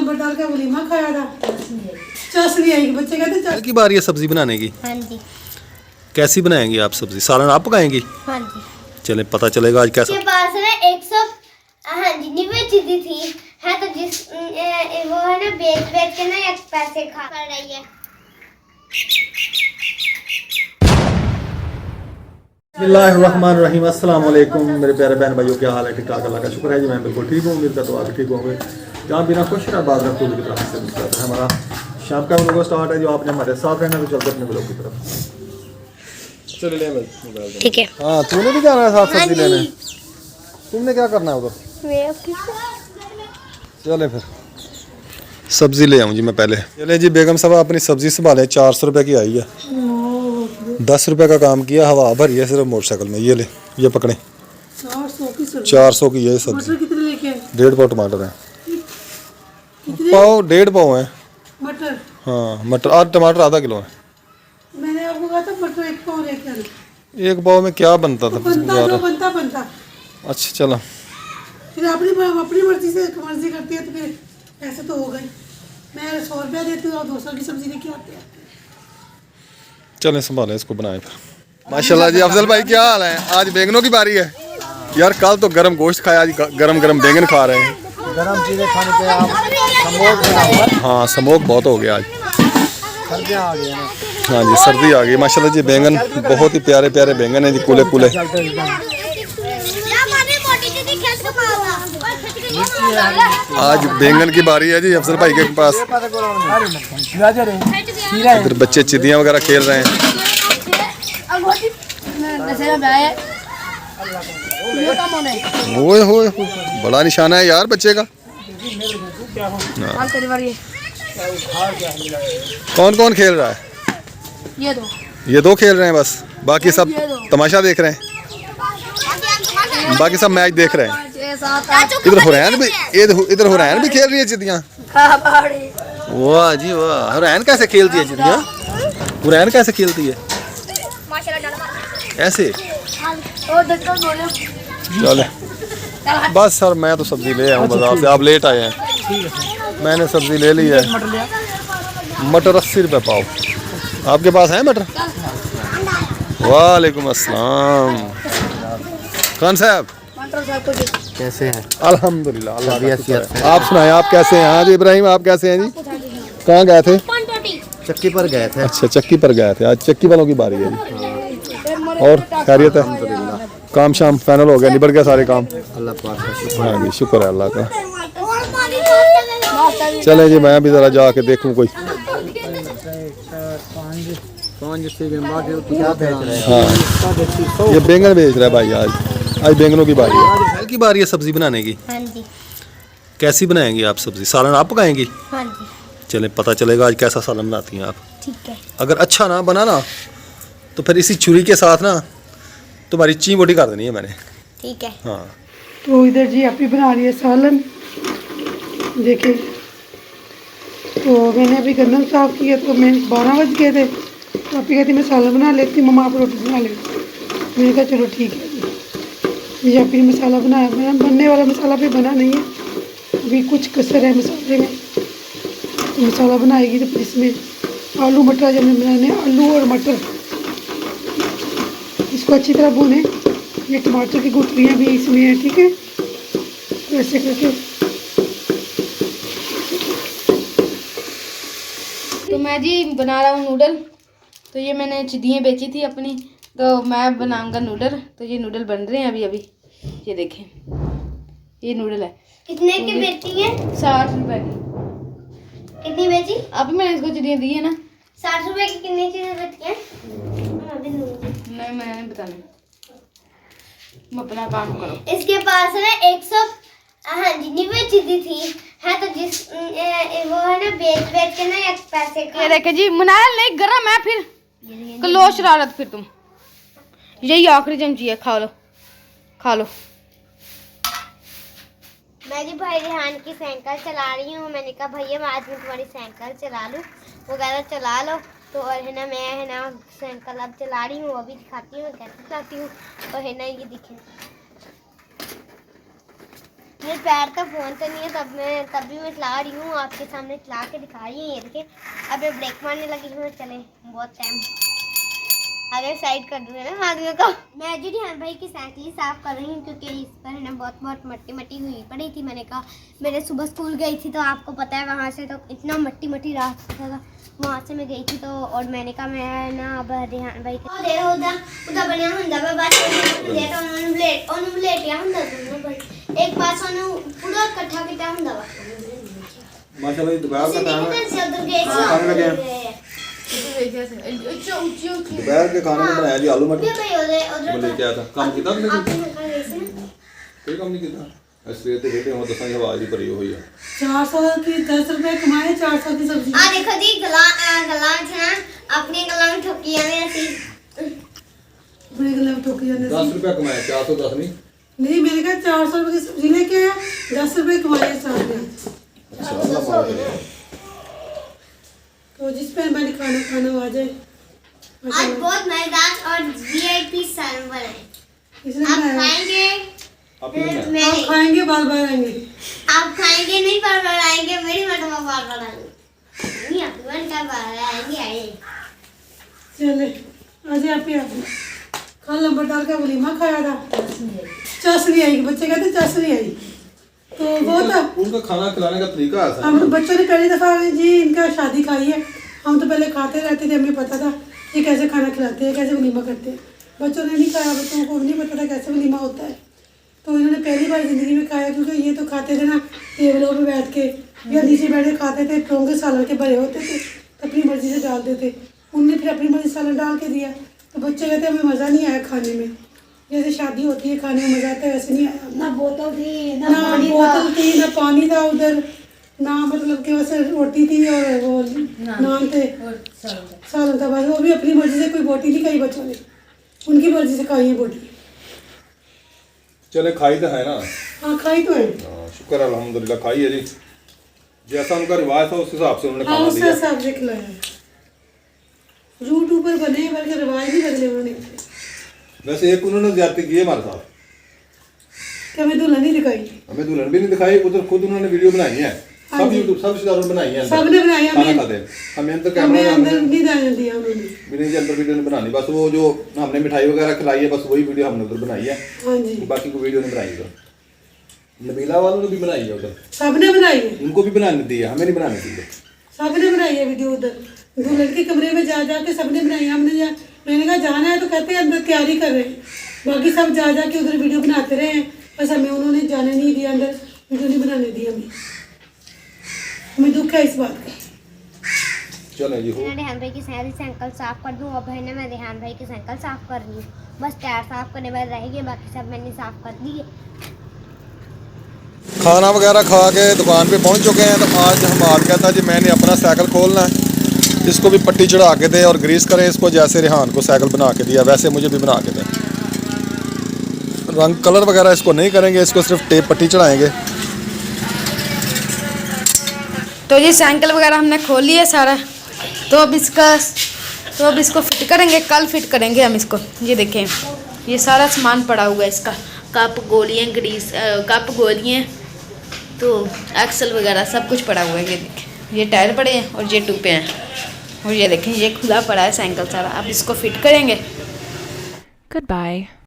Number डाल के वलीमा खाया था। चसनी आई बच्चे कहते कल की बारी है सब्जी बनाने की। हाँ जी। कैसी बनाएंगी आप सब्जी? सालन आप पकाएंगी? हाँ जी। चले पता चलेगा आज कैसा। के पास ना 100 हाँ जी निवे चीज़ी थी है तो जिस वो है ना बेच के ना एक पैसे खा कर रही है। बिस्मिल्लाहिर्रहमानिर्रहीम। अस्सलाम वालेकुम मेरे प्यारे बहन भाइयों, क्या हाल है? ठीक ठाक, अल्लाह का शुक्र है जी, मैं बिल्कुल ठीक हूँ। उम्मीद करता हूँ आप ठीक होंगे। जहाँ बिना खुश रहा बात रखते की तरफ से मुस्कुराता है। हमारा शाम का व्लॉग स्टार्ट है, जो आपने हमारे साथ रहना तो चलते अपने व्लॉग की तरफ। चले ले मोबाइल। ठीक है। हाँ तूने भी जाना है साथ सब्जी लेने? तुमने क्या करना है उधर? चले फिर सब्जी ले आऊँ जी मैं पहले। चले जी बेगम साहब अपनी सब्जी संभालें। 400 रुपये की आई है। 10 रुपये का काम किया, हवा भरी है सिर्फ मोटरसाइकिल में। ये ले, ये पकड़े। 400 की है सब्जी। कितने लेके आए? 1.5 पाव टमाटर है। पाव 1.5 पाव है मटर। हाँ मटर, आज टमाटर आधा किलो है। मैंने आपको कहा था मटर 1 पाव लेके आना। 1 पाव में क्या बनता था? बनता। अच्छा चलो। फिर अपनी मर्जी करती है तो फिर ऐसे तो हो गई। मैं 100 रुपया देती हूँ और 200 की सब्जी लेके आते हैं। चलें संभालें इसको, बनाए फिर। माशाल्लाह जी अफजल भाई क्या हाल है? आज बैंगनों की बारी है यार। कल तो गरम गोश्त खाया, आज गरम गरम बैंगन खा रहे हैं। गरम चीजें खाने पे आप समोक बना हुआ। हाँ समोक बहुत हो गया आज। सर्दियाँ आ गई ना। हाँ जी सर्दी आ गई। माशाल्लाह जी बैंगन बहुत ही प्यारे प्यारे बैंगन है जी, कूले कूले। आज बैंगन की बारी है जी अफजल भाई के पास। इधर बच्चे चिड़ियाँ वगैरह खेल रहे हैं। ओए होए बड़ा निशाना है यार बच्चे का। कौन कौन खेल रहा है? ये दो खेल रहे हैं बस, बाकी सब तमाशा देख रहे हैं। बाकी सब मैच देख रहे हैं। इधर हुरैन भी खेल रही है चिड़ियाँ। वाह जी वाह। हुरैन कैसे खेलती है चिड़ियाँ? हुरैन कैसे खेलती है? ऐसे। चले बस सर, मैं तो सब्जी ले आऊँ बाजार से। आप लेट आए हैं। मैंने सब्जी ले ली है। मटर 80 रुपये पाव। आपके पास है मटर? वालेकुम अस्सलाम। खान साहब कैसे हैं? अल्हम्दुलिल्लाह अल्लाह का शुक्र है। आप सुनाएं, आप कैसे हैं? हाँ जी इब्राहिम आप कैसे हैं जी? कहाँ गए थे? चक्की पर गए थे। अच्छा चक्की पर गए थे। आज चक्की वालों की बारी है जी। और खैरियत है? काम शाम फाइनल हो गया, निबट गया सारे काम? अल्लाह पाक का शुक्र। हाँ जी शुक्र है अल्लाह का। चले जी मैं भी ज़रा जाके देखूँ कोई। क्या बेच रहे हैं? हाँ ये बैंगन बेच रहा है भाई। आज बैंगनों की बारी है। कल की बारी है सब्जी बनाने की। हाँ जी। कैसी बनाएंगी आप सब्जी? सालन आप पकाएंगी? हाँ जी। चलें पता चलेगा आज कैसा सालन बनाती हैं आप। ठीक है। अगर अच्छा ना बना ना तो फिर इसी छुरी के साथ ना तुम्हारी ची मोटी कर देनी है मैंने। ठीक है। हाँ तो इधर जी आप ही बना रही है सालन। देखिए तो मैंने अभी गंदम साफ किया तो मैं 12 बज गए थे। तो आप ही कहती मैं सालन बना लेती हूँ, मम्मा आप रोटी बना लेती। मैंने कहा चलो ठीक है जी। ये अभी मसाला बनाया, बनने वाला मसाला भी बना नहीं है, अभी कुछ कसर है मसाले में। तो मसाला बनाएगी तो फिर इसमें आलू मटर जब बनाने, आलू और मटर इसको अच्छी तरह भूने। ये टमाटर की गुठलियाँ भी इसमें है, ठीक है। तो ऐसे करके तो मैं जी बना रहा हूँ नूडल। तो ये मैंने चिड़ियाँ बेची थी अपनी, तो मैं बनाऊंगा नूडल। तो ये नूडल बन रहे हैं अभी अभी। ये देखें ये नूडल है। कितने की बेचती है? 60 रुपए की। कितनी बेची? अभी मैंने इसको चिड़ियाँ दी है ना। 60 रुपए की कितनी चीजें बेचती है? नहीं मैं नहीं बताना, तुम अपना काम करो। इसके पास ना 100 हाँ जी निवे चीज़ी थी है तो जिस वो है ना बेच के ना एक पैसे खा। ये देखे जी मनाल नहीं गरम है फिर कलो शरारत। फिर तुम यही आखिरी चमची है, खा लो खा लो। मैं जी भाई रिहान की साइकिल चला रही हूँ। मैंने कहा भैया मैं आज मैं तुम्हारी साइकिल चला लूँ। वो कह रहा चला लो। तो और है ना मैं है ना साइकिल अब चला रही हूँ, अभी दिखाती हूँ कैसे चलाती हूँ। और है ना ये दिखे मेरे पैर तो फोन तो नहीं है, तब भी मैं चला रही हूँ, आपके सामने चला के दिखा रही हूँ। ये देखिए अब मैं ब्रेक मारने लगी हूँ, चले बहुत टाइम आगे साइड कर दूँगा ना आदमी को। मैं जी रिहान भाई की साइकिल ही साफ कर रही हूँ क्योंकि इस पर है ना बहुत मट्टी हुई पड़ी थी। मैंने कहा मेरे सुबह स्कूल गई थी तो आपको पता है वहाँ से तो इतना मट्टी रास्ता था, वहाँ से मैं गई थी तो और मैंने कहा मैं ना अब रिहान भाई उधर बनया हुंदा बस उन्होंने लेटिया हुंदा दोनों एक पास पूरा इकट्ठा किया हुंदा माशाल्लाह दोपहर का टाइम है, खाने लगे हैं। दोपहर के खाने में बनाया जी आलू मटर। बोले क्या था काम किया तुमने? कोई काम नहीं किया। इसलिए तो बेटे हम दसा आवाज ही भरी हुई है। 400 की 10 रुपए कमाए, 400 की सब्जी। आ देखो जी गला छना अपने गला में ठोकी जाने ऐसी अपने गले में ठोकी जाने 10 रुपए कमाए, 410 नहीं। नहीं मैंने कहा 400 रुपए की सब्जी लेके आया, 10 रुपए कमाए साथ में। तो जिस पे मैंने खाना आ जाए। आज बहुत मजेदार और वीआईपी सांभर है। इसने आप बनाया। खाएंगे आप खाएंगे बार आएंगे। आप खाएंगे नहीं बार आएंगे, मेरी मटवा बार आएंगे नहीं, आपकी मन का बार आएंगे। चले आज आप ही कल नंबर डाल का वलीमा खाया था, चसनी आई, बच्चे कहते चसनी आई तो वो तो उनका खाना खिलाने का तरीका ऐसा हम बच्चों ने पहली दफ़ा जी इनका शादी खाई है। हम तो पहले खाते रहते थे, हमें पता था ये कैसे खाना खिलाते हैं, कैसे वलीमा करते हैं। बच्चों ने नहीं खाया, बच्चों को नहीं पता था कैसे वलीमा होता है। तो इन्होंने पहली बार ज़िंदगी में खाया क्योंकि ये तो खाते थे ना टेबलों पर बैठ के या नीचे बैठ के खाते थे, टोंगे सालन के भरे होते थे तो अपनी मर्ज़ी से डालते थे। उनने फिर अपनी मर्ज़ी सालन डाल के दिया तो बच्चे कहते हमें मज़ा नहीं आया खाने में, जैसे शादी होती है खाने में मज़ा आता है वैसे नहीं आया। ना बोतल थी ना पानी था उधर, ना मतलब कि वैसे रोटी थी और वो नान थे सालन था बस। वो भी अपनी मर्ज़ी से, कोई बोटी नहीं खाई बच्चों ने, उनकी मर्ज़ी से खाई है बोटी। चले खाई तो है ना। हाँ खाई तो है। शुक्र है अल्हम्दुलिल्लाह खाई है जी, जैसा उनका रिवाज था उस हिसाब से उन्होंने हाँ खाना उस दिया। हिसाब से खिलाया। यूट्यूबर बने बल्कि रिवाज नहीं बदले उन्होंने। वैसे एक उन्होंने ज्यादती की है हमारे साथ, कि हमें दुल्हन नहीं दिखाई, हमें दुल्हन भी नहीं दिखाई, उधर खुद उन्होंने वीडियो बनाई है, सब यूट्यूब सब रिश्तेदारों ने बनाई है, सबने बनाई। खाना खाते हमें अंदर हमें कैमरा अंदर नहीं जाने दिया उन्होंने। बिना जी अंदर वीडियो नहीं बनानी, बस वो जो हमने मिठाई वगैरह खिलाई है बस वही वीडियो हमने उधर बनाई है। हाँ जी बाकी कोई वीडियो नहीं बनाई उधर। नबीला वालों ने भी बनाई है उधर, सबने बनाई है, उनको भी बनाने दी है, हमें नहीं बनाने दी है। सबने बनाई है वीडियो उधर दुल्हन के कमरे में जा के सबने बनाई। हमने मैंने कहा जाना है तो कहते हैं अंदर तैयारी कर रहे हैं, बाकी सब जा के उधर वीडियो बनाते रहे हैं, बस हमें उन्होंने जाने नहीं दिया, अंदर वीडियो नहीं बनाने दी हमें दुख है इस बात का। चलो जी हो मैं रेहान भाई की साइकिल साफ कर दूँ। अब है ना मैं रेहान भाई की साइकिल साफ कर रही हूँ, बस टायर साफ करने बाद रहेगी, बाकी सब मैंने साफ कर दी है। खाना वगैरह खा के दुकान पे पहुंच चुके हैं। तो आज हमारा कहता जी मैंने अपना साइकिल खोलना है, इसको भी पट्टी चढ़ा के दे और ग्रीस करें इसको, जैसे रेहान को साइकिल बना के दिया वैसे मुझे भी बना के दें। रंग कलर वगैरह इसको नहीं करेंगे, इसको सिर्फ टेप पट्टी चढ़ाएंगे। तो ये साइकिल वगैरह हमने खोल लिया सारा, तो अब इसको फिट करेंगे, कल फिट करेंगे हम इसको। ये देखें ये सारा सामान पड़ा हुआ है इसका, कप गोलियाँ ग्रीस कप गोलियाँ तो एक्सल वगैरह सब कुछ पड़ा हुआ है। ये देखें ये टायर पड़े हैं और ये टूपे हैं और ये देखें ये खुला पड़ा है साइकिल सारा। अब इसको फिट करेंगे। Goodbye.